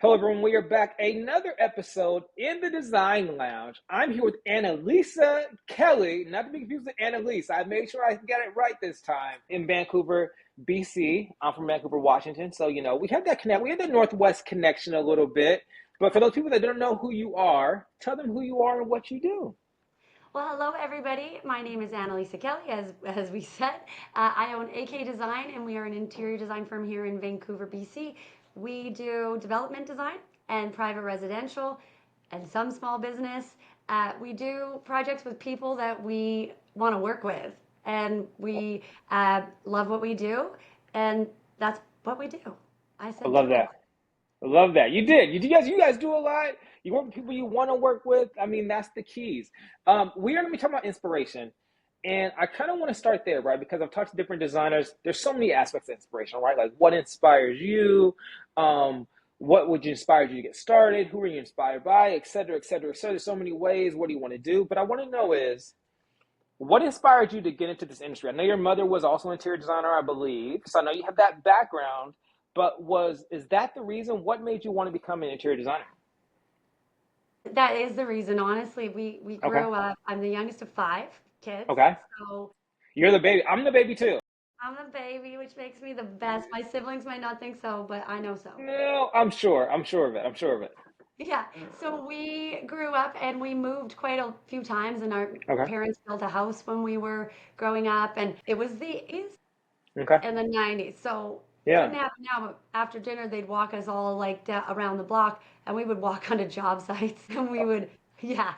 Hello, everyone. We are back. Another episode in the Design Lounge. I'm here with Annaliesse Kelly, not to be confused with Annalise. I made sure I got it right this time in Vancouver, BC. I'm from Vancouver, Washington. So, we have that connect. We have the Northwest connection a little bit. But for those people that don't know who you are, tell them who you are and what you do. Well, hello everybody. My name is Annaliesse Kelly, as we said. I own AK Design, and we are an interior design firm here in Vancouver, BC. We do development design and private residential, and some small business. We do projects with people that we want to work with, and we love what we do, and that's what we do. I I said love two that. words. I love that. You did. You guys do a lot. You work with people you want to work with. I mean, that's the keys. We are going to be talking about inspiration. And I kind of want to start there, right? Because I've talked to different designers. There's so many aspects of inspiration, right? Like what inspires you? Um, what would you inspire you to get started? Who are you inspired by? Et cetera, et cetera, et cetera. There's so many ways. What do you want to do? But I want to know is what inspired you to get into this industry? I know your mother was also an interior designer, I believe. So I know you have that background, but is that the reason? What made you want to become an interior designer? That is the reason, honestly. We Okay. grew up. I'm the youngest of five kids, Okay. so You're the baby. I'm the baby too. I'm the baby, which makes me the best. My siblings might not think so, but I know so. No, I'm sure. I'm sure of it. I'm sure of it. Yeah. So we grew up and we moved quite a few times, and our Okay. parents built a house when we were growing up, and it was the 80s Okay. and the 90s. So it Yeah. didn't happen now, but after dinner, they'd walk us all like around the block, and we would walk onto job sites, and we would, yeah.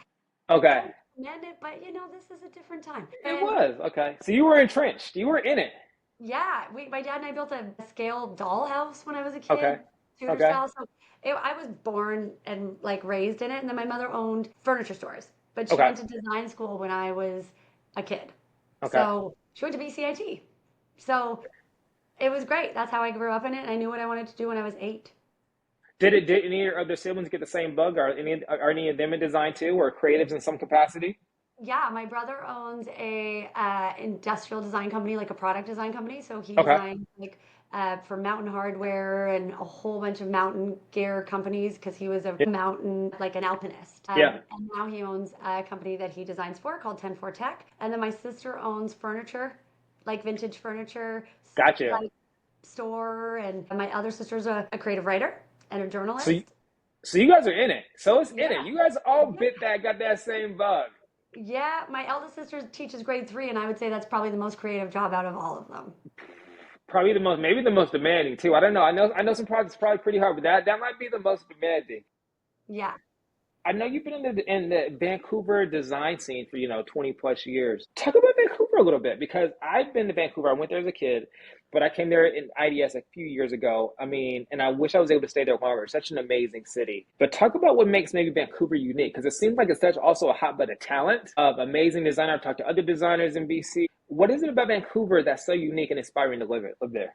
Okay. Don't recommend it, but this is a different time. It And was. Okay. So you were entrenched. You were in it. yeah, my dad and I built a scale dollhouse when I was a Okay. kid, Tudor Okay. style. So I was born and like raised in it. And then my mother owned furniture stores, but she Okay. went to design school when I was a kid. Okay. So she went to BCIT. So it was great. That's how I grew up in it. I knew what I wanted to do when I was 8. Did any of your other siblings get the same bug? Are any of them in design too, or creatives in some capacity? Yeah, my brother owns a industrial design company, like a product design company. So he Okay. designed like for Mountain Hardware and a whole bunch of mountain gear companies because he was a Yeah. mountain, like an alpinist. Yeah. And now he owns a company that he designs for called 104 Tech. And then my sister owns furniture, like vintage furniture, Got you. like store. And my other sister's a creative writer and a So, you, journalist. so you guys are in it. So it's in it. Yeah. You guys all got that same bug. Yeah, my eldest sister teaches grade 3, and I would say that's probably the most creative job out of all of them. Probably maybe the most demanding too. I don't know. I know some projects are probably pretty hard, but that might be the most demanding. Yeah. I know you've been in the Vancouver design scene for 20 plus years. Talk about Vancouver a little bit because I've been to Vancouver. I went there as a kid, but I came there in IDS a few years ago. I mean, and I wish I was able to stay there longer. It's such an amazing city. But talk about what makes maybe Vancouver unique because it seems like it's such also a hotbed of talent, of amazing designer. I've talked to other designers in BC. What is it about Vancouver that's so unique and inspiring to live there?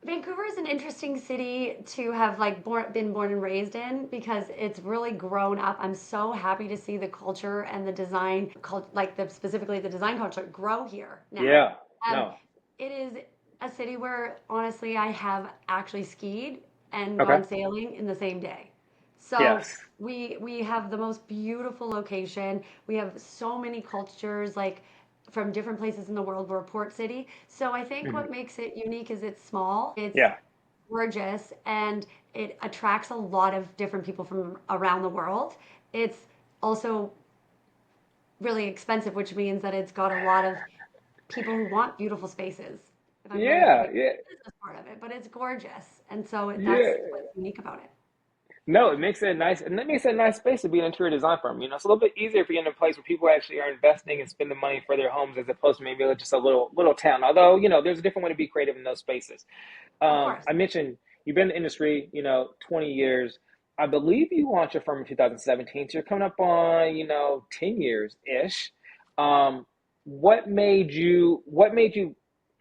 Vancouver is an interesting city to have like been born and raised in because it's really grown up. I'm so happy to see the culture and the design, like specifically the design culture, grow here now. Yeah. Um, No. it is a city where honestly I have actually skied and Okay. gone sailing in the same day. So Yes. we have the most beautiful location. We have so many cultures like from different places in the world. We're a port city. So I think Mhm. what makes it unique is it's small, it's Yeah. gorgeous, and it attracts a lot of different people from around the world. It's also really expensive, which means that it's got a lot of people who want beautiful spaces. If I'm going to Yeah. forget Yeah. the business part of it, but it's gorgeous, and so that's Yeah. what's unique about it. No, it makes it a nice, and that makes it a nice space to be an interior design firm. It's a little bit easier if you're in a place where people actually are investing and spending money for their homes as opposed to maybe just a little town. Although, there's a different way to be creative in those spaces. Of course. I mentioned you've been in the industry, 20 years. I believe you launched your firm in 2017, so you're coming up on, 10 years ish. Um, what made you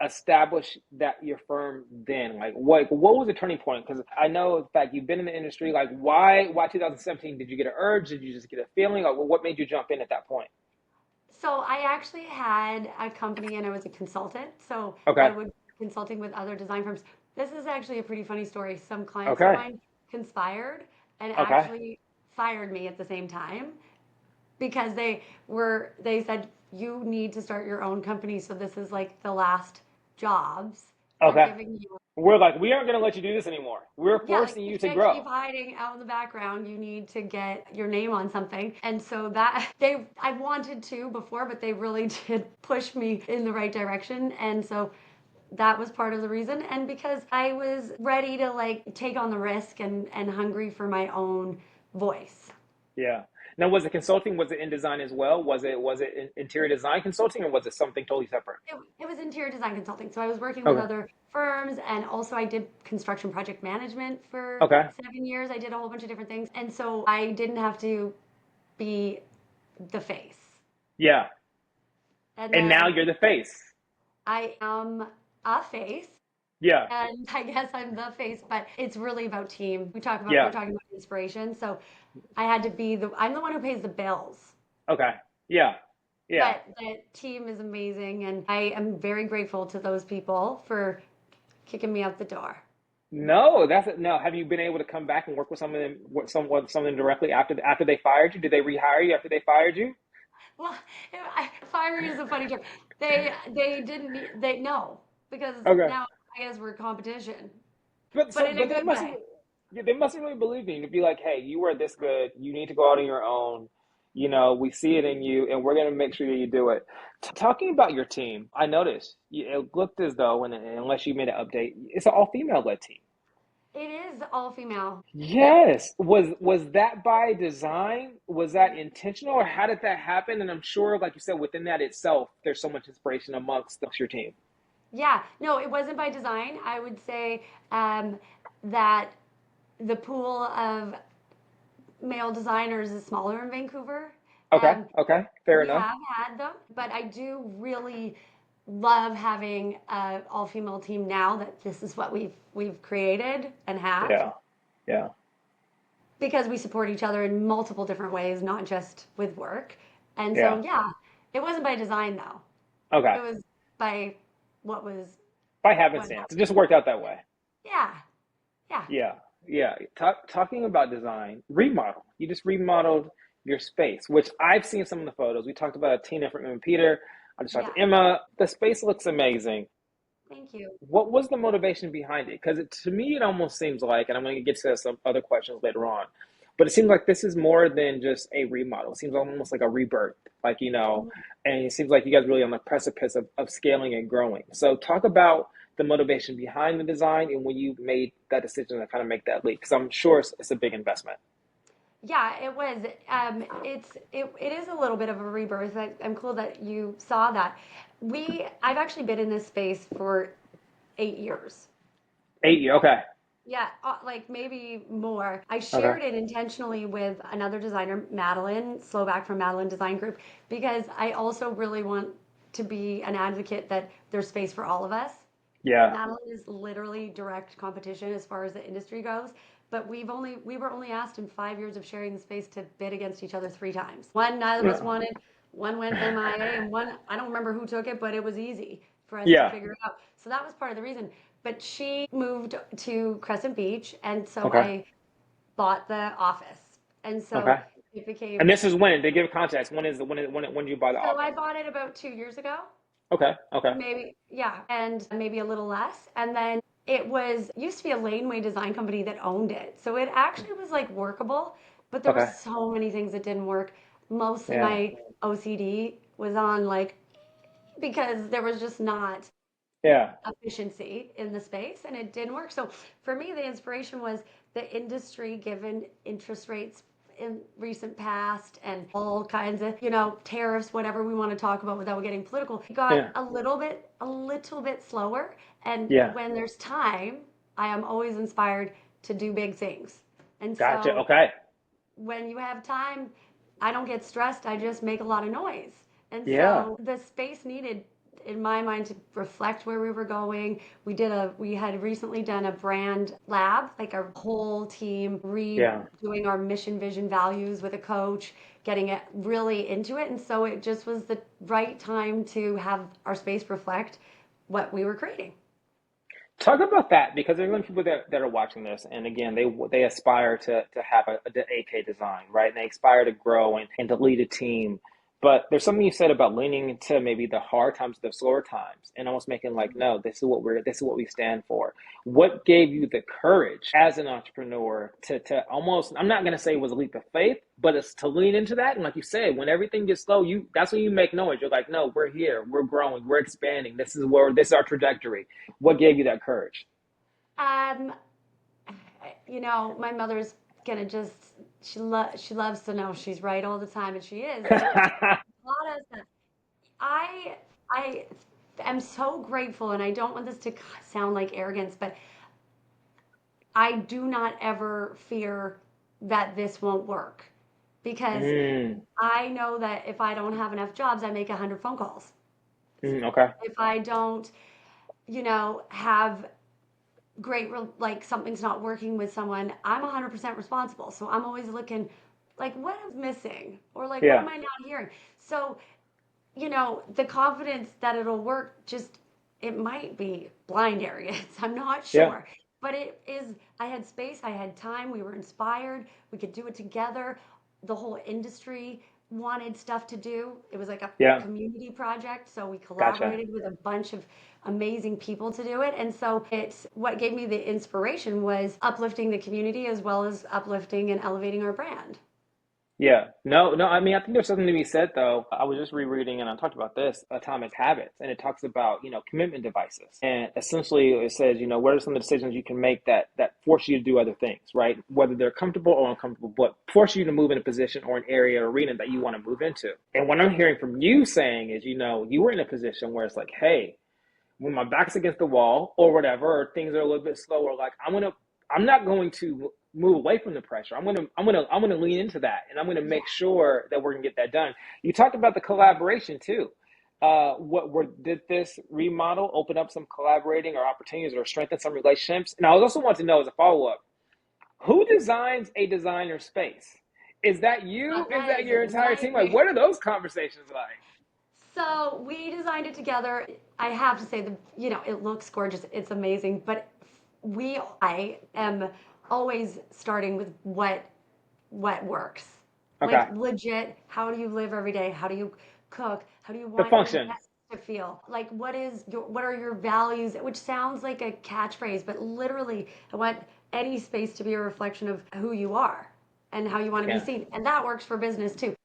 establish that your firm then? Like what was the turning point? Because I know in fact you've been in the industry. Like why 2017? Did you get an urge? Did you just get a feeling? Like what made you jump in at that point? So I actually had a company and I was a consultant. So I Okay. would be consulting with other design firms. This is actually a pretty funny story. Some clients of Okay. mine, conspired and Okay. actually fired me at the same time because they said you need to start your own company, so this is like the last jobs we're Okay. giving you. We're like, we aren't going to let you do this anymore. We're Yeah, like forcing you you to can't keep grow. hiding out in the background. You need to get your name on something. And so that I wanted to before, but they really did push me in the right direction. And so that was part of the reason. And because I was ready to like take on the risk and hungry for my own voice. Yeah. Now, was it consulting? Was it in design as well? Was it interior design consulting, or was it something totally separate? It was interior design consulting. So I was working with Okay. other firms and also I did construction project management for Okay. 7 years. I did a whole bunch of different things. And so I didn't have to be the face. Yeah. And And now then you're the face. I am a face. Yeah. And I guess I'm the face, but it's really about team. We're Yeah. talking about inspiration. So I had to be I'm the one who pays the bills. Okay. Yeah. Yeah. But the team is amazing and I am very grateful to those people for kicking me out the door. No, that's it. No. Have you been able to come back and work with some of them, some of them directly after they fired you? Did they rehire you after they fired you? Well, firing is a funny term. They didn't they no because Okay. now I guess we're competition, But but so, in a but good way. they must really believe in you to be like, hey, you are this good. You need to go out on your own. We see it in you, and we're gonna make sure that you do it. Talking about your team, I noticed it looked as though, unless you made an update, it's an all female led team. It is all female. Yes. Was that by design? Was that intentional, or how did that happen? And I'm sure, like you said, within that itself, there's so much inspiration amongst your team. Yeah, no, it wasn't by design. I would say that the pool of male designers is smaller in Vancouver. Okay. Um, Okay. Fair we enough. have had them, but I do really love having an all-female team now that this is what we've created and have Yeah. Yeah. because we support each other in multiple different ways, not just with work. And so, Yeah. yeah, it wasn't by design though. Okay. It was by what was By what happenstance, it happened. just worked out that way. Yeah, yeah, Yeah, yeah. Talking about design, remodel. You just remodeled your space, which I've seen some of the photos. We talked about Tina from Peter. I just talked yeah. to Emma. The space looks amazing. Thank you. What was the motivation behind it? Because to me, it almost seems like, and I'm going to get to some other questions later on, but it seems like this is more than just a remodel. It seems almost like a rebirth, and it seems like you guys are really on the precipice of scaling and growing. So talk about the motivation behind the design and when you made that decision to kind of make that leap, because I'm sure it's a big investment. Yeah, it was. It is a little bit of a rebirth. I'm cool that you saw that. I've actually been in this space for 8 years. 8 year, okay, Yeah, like maybe more. I okay, shared it intentionally with another designer, Madeline Slovak from Madeline Design Group, because I also really want to be an advocate that there's space for all of us. yeah, Madeline is literally direct competition as far as the industry goes. But we were only asked in 5 years of sharing the space to bid against each other 3 times. One neither of us yeah, wanted, one went MIA, and one I don't remember who took it, but it was easy for us to yeah, figure it out. So that was part of the reason. But she moved to Crescent Beach, and so okay, I bought the office, and so okay. it And became. this is when to give context. When did you buy the So I office? bought it about 2 years ago. Okay, okay, Maybe, yeah, and maybe a little less. And then it was used to be a laneway design company that owned it. So it actually was like workable, but there were okay, so many things that didn't work. Mostly yeah, my OCD was on like because there was just not yeah. efficiency in the space and it didn't work. So for me, the inspiration was the industry given interest rates in recent past and all kinds of, tariffs, whatever we want to talk about without getting political, it got Yeah. a little bit slower. And Yeah. when there's time, I am always inspired to do big things. And Gotcha. so Okay. when you have time, I don't get stressed. I just make a lot of noise. And Yeah. so the space needed, in my mind, to reflect where we were going. We had recently done a brand lab, like our whole team Yeah. redoing our mission, vision, values with a coach, getting it really into it. And so it just was the right time to have our space reflect what we were creating. Talk about that because there are going to be people that are watching this, and again, they aspire to have the AK design, right? And they aspire to grow and to lead a team. But there's something you said about leaning into maybe the hard times, the slower times, and almost making like, no, this is what we stand for. What gave you the courage as an entrepreneur to almost, I'm not going to say it was a leap of faith, but it's to lean into that. And like you said, when everything gets slow, that's when you make noise. You're like, no, we're here, we're growing, we're expanding. This is our trajectory. What gave you that courage? Um, my mother's gonna just she loves to know she's right all the time, and she is. But taught us that I I am so grateful, and I don't want this to sound like arrogance, but I do not ever fear that this won't work because Mm, I know that if I don't have enough jobs, I make 100 phone calls. okay. If I don't, have like something's not working with someone, I'm 100% responsible. So I'm always looking like what is missing or like what Yeah. am I not hearing? So, the confidence that it'll work just it might be blind arrogance. I'm not Yeah. sure. But it is I had space, I had time, we were inspired, we could do it together. The whole industry wanted stuff to do. It was like a Yeah. community project, so we Gotcha. collaborated with a bunch of amazing people to do it. And so it's what gave me the inspiration was uplifting the community as well as uplifting and elevating our brand. Yeah. No, no, I mean, I think there's something to be said though. I was just rereading and I talked about this, Atomic Habits, and it talks about, commitment devices. And essentially it says, what are some of the decisions you can make that force you to do other things, right? Whether they're comfortable or uncomfortable, but force you to move in a position or an area or arena that you want to move into. And what I'm hearing from you saying is, you were in a position where it's like, hey, when my back's against the wall or whatever, or things are a little bit slower, like I'm not going to move away from the pressure. I'm gonna lean into that, and I'm gonna Yeah. make sure that we're gonna get that done. You talked about the collaboration too. Did this remodel open up some collaborating or opportunities or strengthen some relationships? And I also want to know as a follow up, who designs a designer space? Is that you? Is That that is a your entire team? Like, nightmare. what are those conversations like? So we designed it together. I have to say it looks gorgeous. It's amazing. But I am always starting with what works. Like Okay, legit, how do you live every day? How do you cook? How do you the want your function. guests to feel? Like what are your values? Which sounds like a catchphrase, but literally I want any space to be a reflection of who you are and how you want to be Yeah. seen. And that works for business too.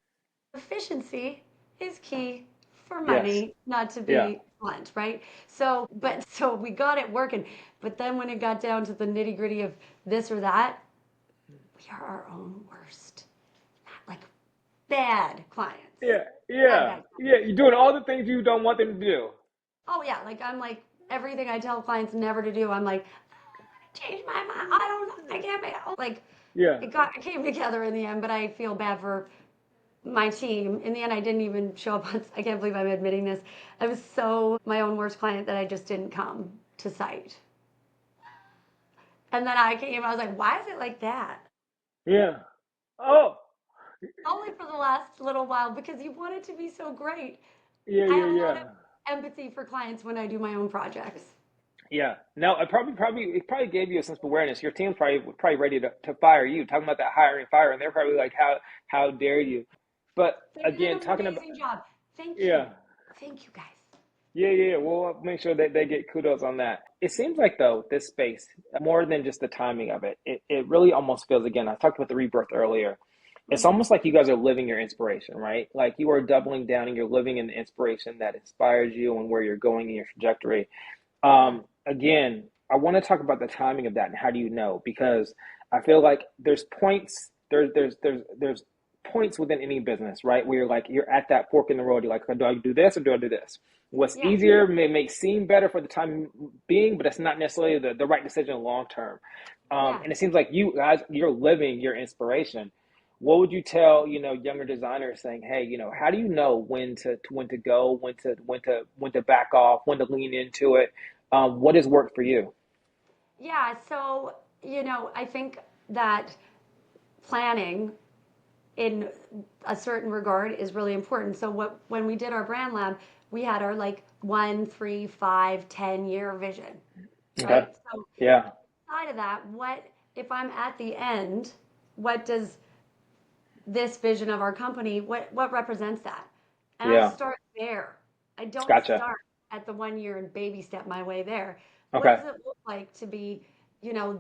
Efficiency is key for Yes. money, not to Yeah. be blunt, right? So we got it working. But then when it got down to the nitty gritty of this or that, we are our own worst, like bad clients. Yeah, Bad, yeah, bad yeah. clients. You're doing all the things you don't want them to do. Oh, yeah. Like, I'm like, everything I tell clients never to do, I'm like, change my mind. I don't know. I can't be. Like, Yeah, it came together in the end, but I feel bad for my team. In the end, I didn't even show up on, I can't believe I'm admitting this. I was so my own worst client that I just didn't come to site. And then I was like, why is it like that? yeah. Oh, Only for the last little while because you want it to be so great. yeah, I yeah, have a lot yeah, of empathy for clients when I do my own projects. yeah. No, it probably gave you a sense of awareness. Your team's probably ready to fire you. Talking about that hiring fire, and they're probably like, how dare you? But They did again, an talking about amazing job. Thank you. yeah. Thank you guys. Yeah, yeah, yeah. We'll make sure that they get kudos on that. It seems like though, this space, more than just the timing of it really almost feels again, I talked about the rebirth earlier. It's Mm-hmm. almost like you guys are living your inspiration, right? Like you are doubling down and you're living in the inspiration that inspires you and where you're going in your trajectory. Yeah. Again, I want to talk about the timing of that and how do you know? Because I feel like there's points within any business, right? Where you're at that fork in the road. You're like, do I do this or do I do this? What's Yeah. easier may seem better for the time being, but it's not necessarily the right decision long term. Yeah. And it seems like you guys, you're living your inspiration. What would you tell, younger designers saying, hey, how do you know when to go, when to back off, when to lean into it? What has worked for you? Yeah. So, I think that planning in a certain regard is really important. So when we did our brand lab, we had our like 1, 3, 5, 10 year vision. Okay. right? So Yeah. outside of that, what if I'm at the end? What does this vision of our company, what represents that? And I Yeah. start there. I don't Gotcha. start at the 1 year and baby step my way there. What Okay. does it look like to be,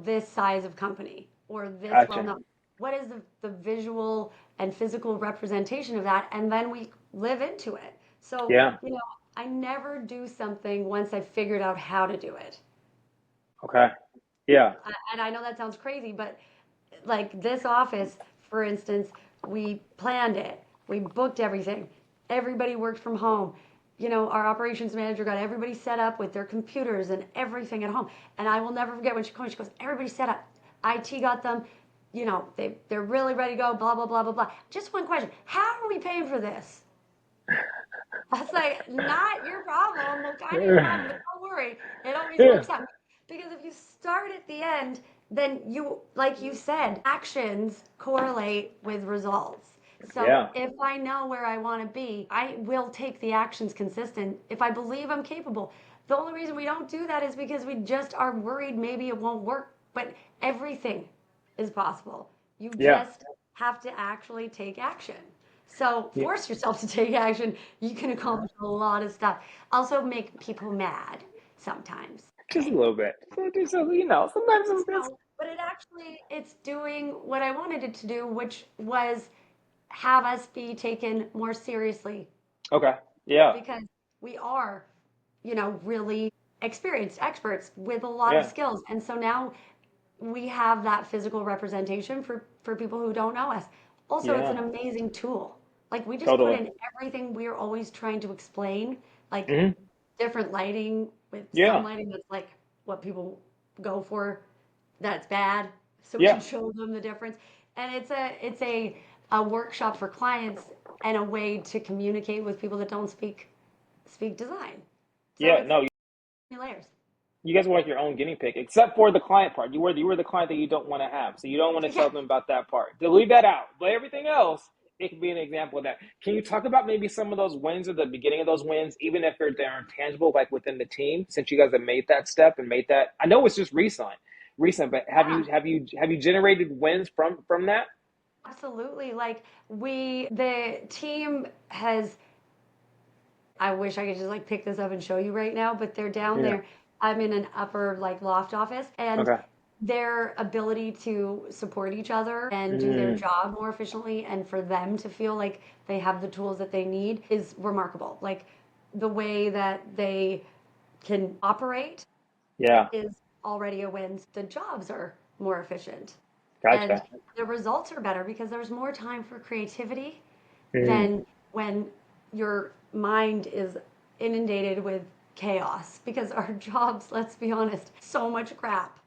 this size of company or this well Gotcha. known? What is the visual and physical representation of that? And then we live into it. So, Yeah. I never do something once I've figured out how to do it. Okay. Yeah. And I know that sounds crazy, but like this office, for instance, we planned it, we booked everything, everybody worked from home. Our operations manager got everybody set up with their computers and everything at home. And I will never forget when she called, she goes, everybody set up. IT got them, they're really ready to go, blah, blah, blah, blah, blah. Just one question. How are we paying for this? I was like, not your problem. Well, kind of your problem, but don't worry. It always Yeah. works out. Because if you start at the end, then like you said, actions correlate with results. So Yeah. if I know where I want to be, I will take the actions consistent if I believe I'm capable. The only reason we don't do that is because we just are worried maybe it won't work. But everything is possible. You Yeah. just have to actually take action. So Yeah. force yourself to take action. You can accomplish a lot of stuff. Also make people mad sometimes. Just a Okay. little bit. So just sometimes it's So, but it's doing what I wanted it to do, which was have us be taken more seriously okay. Yeah. because we are, really experienced experts with a lot of Yeah. skills. And so now we have that physical representation for people who don't know us. Also, it's an Yeah. amazing tool. Like we just put Totally. in everything we're always trying to explain, like Hmm. different lighting with some Yeah. lighting that's like what people go for that's bad, so we can Yeah. show them the difference. And it's a workshop for clients and a way to communicate with people that don't speak design. So Yeah. it's No, layers. you guys were like your own guinea pig, except for the client part. You were the client that you don't want to have, so you don't want to Yeah. tell them about that part. To leave that out, but everything else, it could be an example of that. Can you talk about maybe some of those wins or the beginning of those wins, even if they're intangible, like within the team, since you guys have made that step and made that? I know it's just recent, but have you Yeah. have you have you generated wins from that? Absolutely. Like the team has, I wish I could just like pick this up and show you right now, but they're down Yeah. there. I'm in an upper like loft office and Okay. their ability to support each other and do their Mm, job more efficiently and for them to feel like they have the tools that they need is remarkable. Like the way that they can operate yeah. is already a win. The jobs are more efficient and Gotcha. the results are better because there's more time for creativity Mm, than when your mind is inundated with chaos because our jobs, let's be honest, so much crap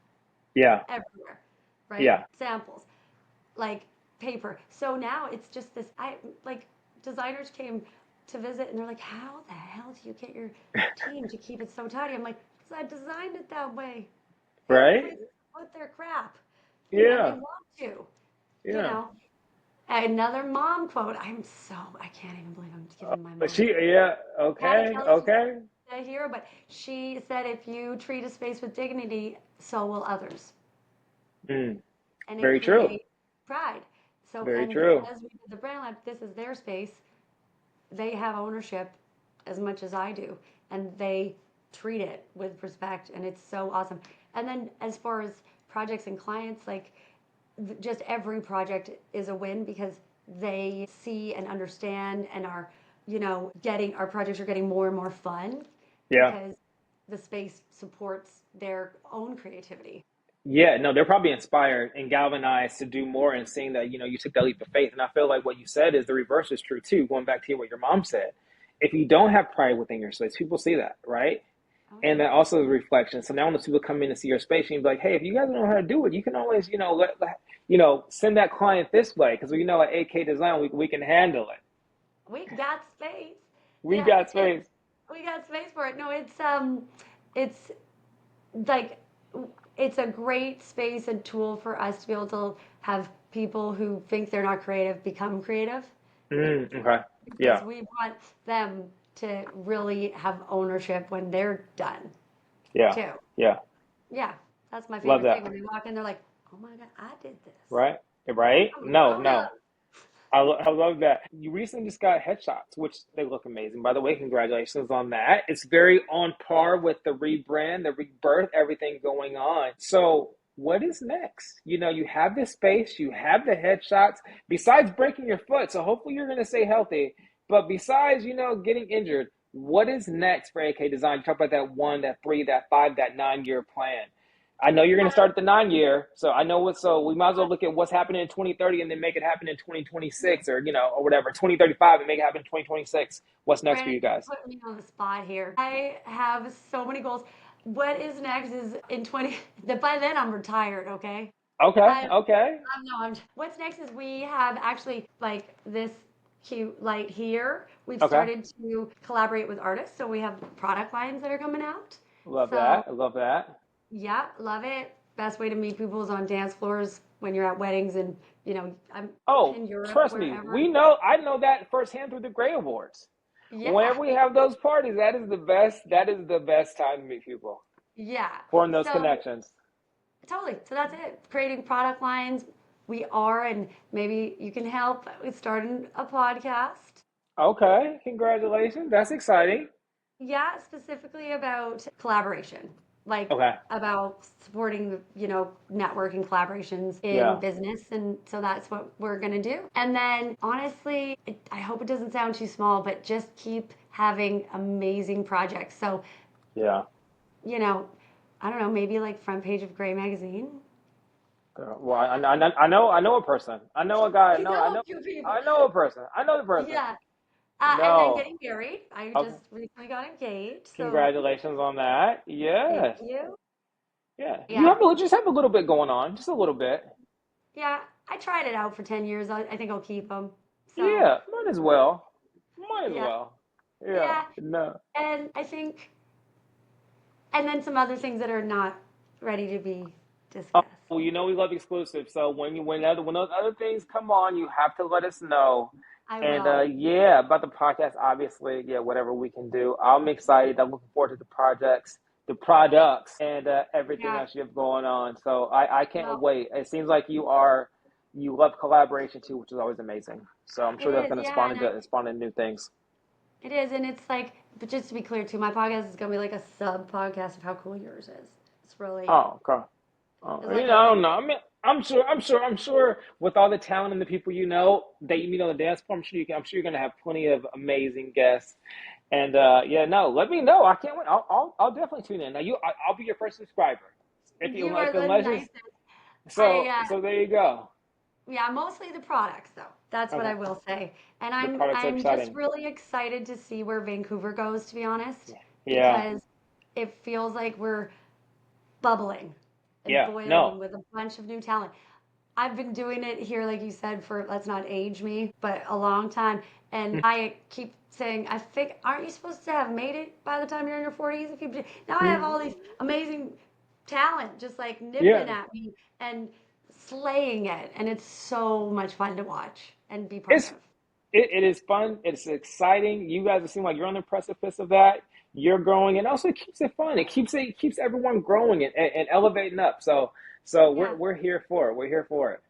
yeah. everywhere, right? Yeah. Samples, like paper. So now it's just this. I like designers came to visit and they're like, "How the hell do you get your team to keep it so tidy?" I'm like, "Because I designed it that way. They have Right. places to put their crap, and they Yeah. want to, you Yeah. know." Another mom quote. I can't even believe I'm giving my But mom. she. Yeah. Patty Okay. Kelly's Okay. a hero, but she said, "If you treat a space with dignity, so will others." Mm, And it very true. creates pride. So, Very and true. because we did the brand lab, this is their space. They have ownership as much as I do, and they treat it with respect, and it's so awesome. And then as far as projects and clients, like just every project is a win because they see and understand and are, getting our projects are getting more and more fun Yeah. because the space supports their own creativity. Yeah. No, they're probably inspired and galvanized to do more and seeing that, you took that leap of faith. And I feel like what you said is the reverse is true too, going back to what your mom said. If you don't have pride within your space, people see that, right? Oh And yeah. that also is a reflection. So now when the people come in and see your space, you can be like, hey, if you guys don't know how to do it, you can always, send that client this way because we know at AK Design we can handle it. We got space. We Yeah, got it's space. we got space for it. No, it's like it's a great space and tool for us to be able to have people who think they're not creative become creative Okay. because Yeah. we want them to really have ownership when they're done Yeah. too. Yeah. Yeah, that's my Love favorite thing. that. When they walk in, they're like, "Oh my God, I did this. Right? Right? I'm No, grown up." no. I love that. You recently just got headshots, which they look amazing. By the way, congratulations on that. It's very on par with the rebrand, the rebirth, everything going on. So, what is next? You have this space, you have the headshots, besides breaking your foot. So, hopefully, you're going to stay healthy. But besides, getting injured, what is next for AK Design? You talk about that 1, that 3, that 5, that 9 year plan. I know you're going to start at the 9 year, so I know what. So we might as well look at what's happening in 2030 and then make it happen in 2026, or whatever 2035 and make it happen in 2026. What's next for Brandon, you you guys? put me on the spot here. I have so many goals. What is next is in 20, that by then I'm retired, okay? Okay, I'm, okay, what's next is we have actually like this cute light here. We've okay. started to collaborate with artists, so we have product lines that are coming out. Love So that. I love that. yeah, love it. Best way to meet people is on dance floors when you're at weddings and I'm Oh, in Europe, trust me, wherever. we know. I know that firsthand through the Gray Awards. Yeah, Whenever we have those parties, that is the best. That is the best time to meet people, yeah. form those So connections. totally. So that's it. Creating product lines. We are, and maybe you can help with starting a podcast. Okay, congratulations. That's exciting. Yeah, specifically about collaboration, like Okay, about supporting, networking collaborations in yeah. business. And so that's what we're going to do. And then honestly, I hope it doesn't sound too small, but just keep having amazing projects. So, Yeah. you know, I don't know, maybe like front page of Gray magazine. Well, I know a person. I know a guy. You No, know a few people. I know a person. I know the person. Yeah. And then No. getting married. I Okay. just recently got engaged. So Congratulations on that. thank Yes. you. Yeah. You Yeah. just have a little bit going on, just a little bit. Yeah. I tried it out for 10 years. I think I'll keep them. So, Yeah. Might as well. Might as yeah. well. Yeah. Yeah. No. And I think, and then some other things that are not ready to be Oh, discussed. well, we love exclusive. So when those other things come on, you have to let us know. I And will. yeah, about the podcast, obviously, yeah, whatever we can do. I'm excited. I'm looking forward to the projects, the products, and everything Yeah. else you have going on. So I can't Well, wait. It seems like you love collaboration too, which is always amazing. So I'm it sure that's is. going to Yeah. And spawn into new things. it is. And it's like, but just to be clear too, my podcast is going to be like a sub podcast of how cool yours is. It's really, Oh, okay. Oh, it's like I a, don't know. I mean, I'm sure with all the talent and the people that you meet on the dance floor, I'm sure you're gonna have plenty of amazing guests. And yeah, no, let me know. I can't wait. I'll definitely tune in. Now I'll be your first subscriber. If you you are the unless you nicest. so I, so there you go. yeah, mostly the products though. That's what Okay, I will say. And the I'm products are I'm just exciting. really excited to see where Vancouver goes, to be honest, Yeah, because it feels like we're bubbling and yeah, no, boiling with a bunch of new talent. I've been doing it here, like you said, for let's not age me, but a long time. And I keep saying, I think, aren't you supposed to have made it by the time you're in your 40s? If you now I have all these amazing talent just like nipping yeah. at me and slaying it, and it's so much fun to watch and be part It's of. it is fun. It's exciting. You guys seem like you're on the precipice of that. You're growing, and also it keeps it fun. It keeps everyone growing and elevating up. So we're Yeah. we're here for it. We're here for it.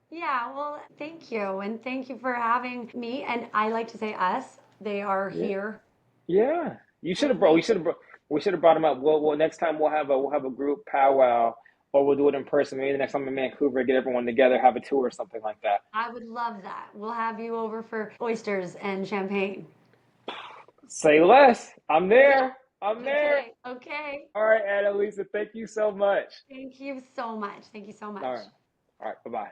Yeah, well, thank you. And thank you for having me. And I like to say us, they are Yeah, here yeah. You should have with brought. We me. should have. We should have brought them up. Well, next time we'll have a group powwow, or we'll do it in person. Maybe the next time in Vancouver, get everyone together, have a tour or something like that. I would love that. We'll have you over for oysters and champagne. Say less. I'm Yeah. there. I'm there. Okay. Okay. All right, Annalisa. Thank you so much. Thank you so much. Thank you so All much. right. All right. Bye bye.